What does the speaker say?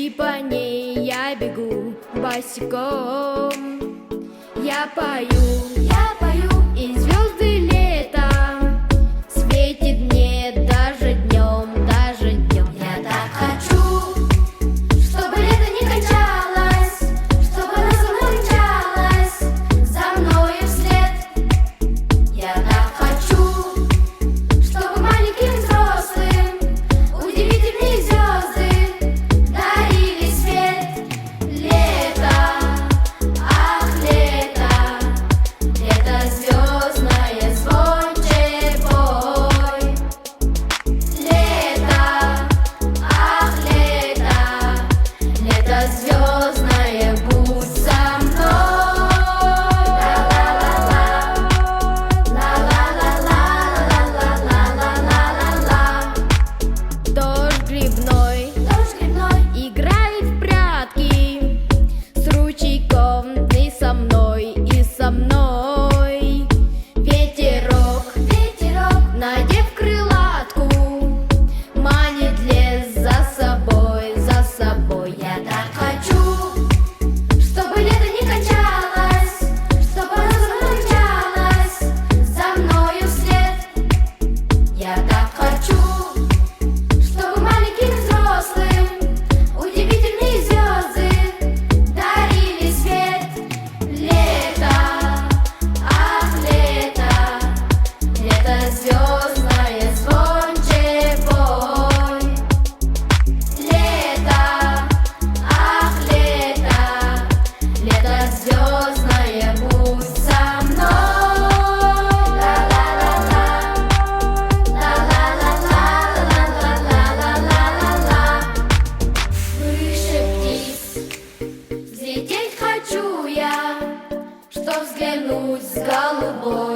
И по ней я бегу босиком. Я пою, и звезды летом светит мне даже днем, даже днем. Я так хочу, чтобы лето не кончалось, чтобы оно за мной мчалось, за мною вслед. Я так хочу, чтобы маленьким взрослым удивительные звезды дарили свет. Лето, ах, лето, лето звездное, звонче пой. Лето, ах, лето, лето звездное, будь со мной. Ла-ла-ла-ла, Дождь грибной дождь грибной, играет в прятки с ручейком, ты со мной и со мной. Ветерок, надев крылатку, манит лес за собой, за собой. я так хочу, чтобы лето не кончалось, чтобы оно за мной мчалось, за мною вслед. Я так хочу, чтобы маленьким взрослым удивительные звезды дарили свет. Лето, ах, лето, лето звездное, звонче пой. Лето, ах, лето, лето звездное, будь со мной. Ла-ла-ла-ла, ла-ла-ла-ла-ла-ла-ла-ла-ла-ла. Выше птиц взлететь хочу я, чтоб взглянуть с голубой